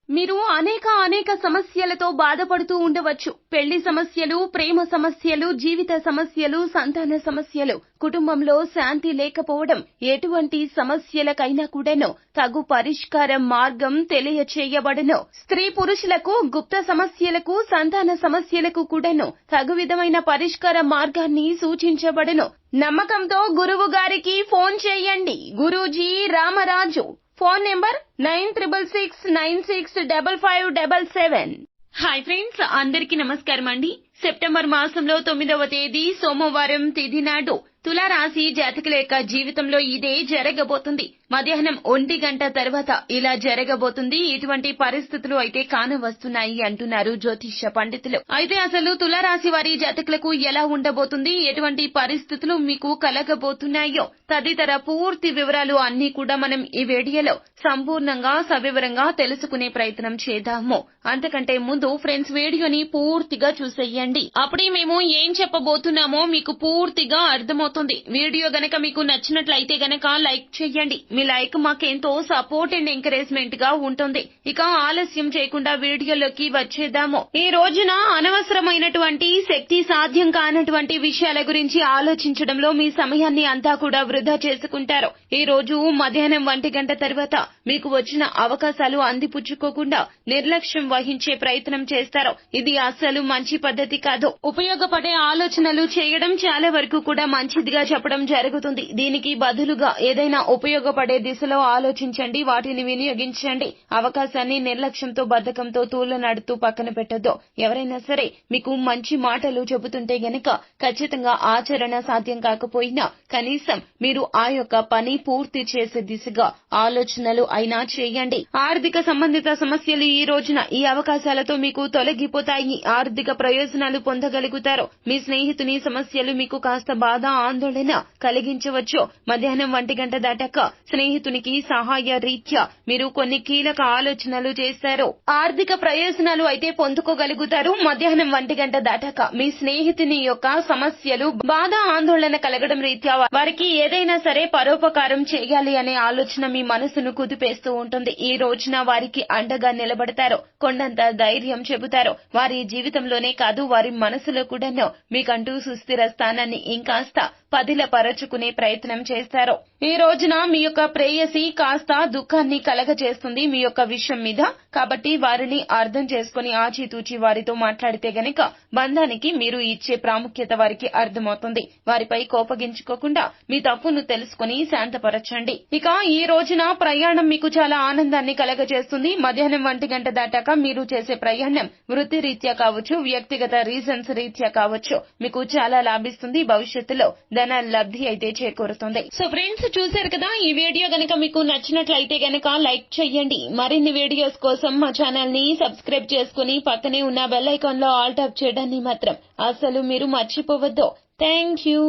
మీరు అనేక సమస్యలతో బాధపడుతూ ఉండవచ్చు. పెళ్లి సమస్యలు, ప్రేమ సమస్యలు, జీవిత సమస్యలు, సంతాన సమస్యలు, కుటుంబంలో శాంతి లేకపోవడం, ఎటువంటి సమస్యలకైనా కూడాను తగు పరిష్కార మార్గం తెలియచేయబడును. స్త్రీ పురుషులకు గుప్త సమస్యలకు, సంతాన సమస్యలకు కూడాను తగు విధమైన పరిష్కార మార్గాన్ని సూచించబడును. నమ్మకంతో గురువు గారికి ఫోన్ చేయండి. Guruji Ramaraju. Phone number 9696955577. Hi friends, అందరికీ నమస్కారం అండి. సెప్టెంబర్ మాసంలో 9వ తేదీ సోమవారం తిథి నాడు తులారాశి జాతకుల యొక్క జీవితంలో ఇదే జరగబోతుంది. మధ్యాహ్నం 1 గంట తర్వాత ఇలా జరగబోతుంది. ఇటువంటి పరిస్థితులు అయితే కానవస్తున్నాయి అంటున్నారు జ్యోతిష్య పండితులు. అయితే అసలు తులారాశి వారి జాతకులకు ఎలా ఉండబోతుంది, ఎటువంటి పరిస్థితులు మీకు కలగబోతున్నాయో తదితర పూర్తి వివరాలు అన్ని కూడా మనం ఈ వీడియోలో సంపూర్ణంగా సవివరంగా తెలుసుకునే ప్రయత్నం చేద్దాము. అంతకంటే ముందు ఫ్రెండ్స్, వీడియోని పూర్తిగా చూసేయండి. అప్పుడే మేము ఏం చెప్పబోతున్నామో మీకు పూర్తిగా అర్థమవుతుంది. వీడియో గనక మీకు నచ్చినట్లయితే గనక లైక్ చేయండి. మీ లైక్ మాకెంతో సపోర్ట్ అండ్ ఎంకరేజ్మెంట్ గా ఉంటుంది. ఇక ఆలస్యం చేయకుండా వీడియోలోకి వచ్చేద్దాము. ఈ రోజున అనవసరమైనటువంటి శక్తి సాధ్యం కానటువంటి విషయాల గురించి ఆలోచించడంలో మీ సమయాన్ని అంతా కూడా వృధా చేసుకుంటారు. ఈ రోజు మధ్యాహ్నం 1 గంట తర్వాత మీకు వచ్చిన అవకాశాలు అందిపుచ్చుకోకుండా నిర్లక్ష్యం వహించే ప్రయత్నం చేస్తారు. ఇది అస్సలు మంచి పద్ధతి కాదు. ఉపయోగపడే ఆలోచనలు చేయడం చాలా వరకు కూడా మంచిదిగా చెప్పడం జరుగుతుంది. దీనికి బదులుగా ఏదైనా ఉపయోగపడే దిశలో ఆలోచించండి, వాటిని వినియోగించండి. అవకాశాన్ని నిర్లక్ష్యంతో, బద్ధకంతో తూలనాడుతూ పక్కన పెట్టొద్దు. ఎవరైనా సరే మీకు మంచి మాటలు చెబుతుంటే గనక ఖచ్చితంగా ఆచరణ సాధ్యం కాకపోయినా కనీసం మీరు ఆ యొక్క పని పూర్తి చేసే దిశగా ఆలోచనలు అయినా చేయండి. ఆర్థిక సంబంధిత సమస్యలు ఈ రోజున ఈ అవకాశాలతో మీకు తొలగిపోతాయి. ఆర్థిక ప్రయోజనాలు పొందగలుగుతారు. మీ స్నేహితుని సమస్యలు మీకు కాస్త బాధ, ఆందోళన కలిగించవచ్చు. మధ్యాహ్నం 1 గంట దాటాక స్నేహితునికి సహాయ రీత్యా మీరు కొన్ని కీలక ఆలోచనలు చేస్తారు. ఆర్థిక ప్రయోజనాలు అయితే పొందుకోగలుగుతారు. మధ్యాహ్నం 1 గంట దాటాక మీ స్నేహితుని యొక్క సమస్యలు, బాధ, ఆందోళన కలగడం రీత్యా వారికి ఏదైనా సరే పరోపకారం చేయాలి అనే ఆలోచన మీ మనసును కుదిపేస్తూ ఉంటుంది. ఈ రోజున వారికి అండగా నిలబడతారు. కొండంత ధైర్యం చెబుతారు. వారి జీవితంలోనే కాదు, వారి మనసులో కూడాను మీకంటూ సుస్థిర స్థానాన్ని ఇంకాస్త పదిలపరచుకునే ప్రయత్నం చేస్తారు. ఈ రోజున మీ యొక్క ప్రేయసి కాస్త దుఃఖాన్ని కలగజేస్తుంది మీ యొక్క విషయం మీద. కాబట్టి వారిని అర్థం చేసుకుని ఆచితూచి వారితో మాట్లాడితే గనక బంధానికి మీరు ఇచ్చే ప్రాముఖ్యత వారికి అర్థమవుతుంది. వారిపై కోపగించుకోకుండా మీ తప్పును తెలుసుకుని శాంతపరచండి. ఇక ఈ రోజున ప్రయాణం మీకు చాలా ఆనందాన్ని కలగజేస్తుంది. మధ్యాహ్నం 1 గంట దాటాక మీరు చేసే ప్రయాణం వృత్తి రీత్యా కావచ్చు, వ్యక్తిగత రీజన్స్ రీత్యా కావచ్చు, మీకు చాలా లాభిస్తుంది. భవిష్యత్తులో ధన లబ్ధి అయితే చేకూరుతుంది. సో ఫ్రెండ్స్, చూశారు కదా, ఈ వీడియో గనక మీకు నచ్చినట్లయితే గనక లైక్ చేయండి. మరిన్ని వీడియోస్ కోసం మా ఛానల్ ని సబ్స్క్రైబ్ చేసుకుని పక్కనే ఉన్న బెల్ ఐకాన్ లో ఆల్ టాప్ చేయడాన్ని మాత్రం అసలు మీరు మర్చిపోవద్దు. Thank you.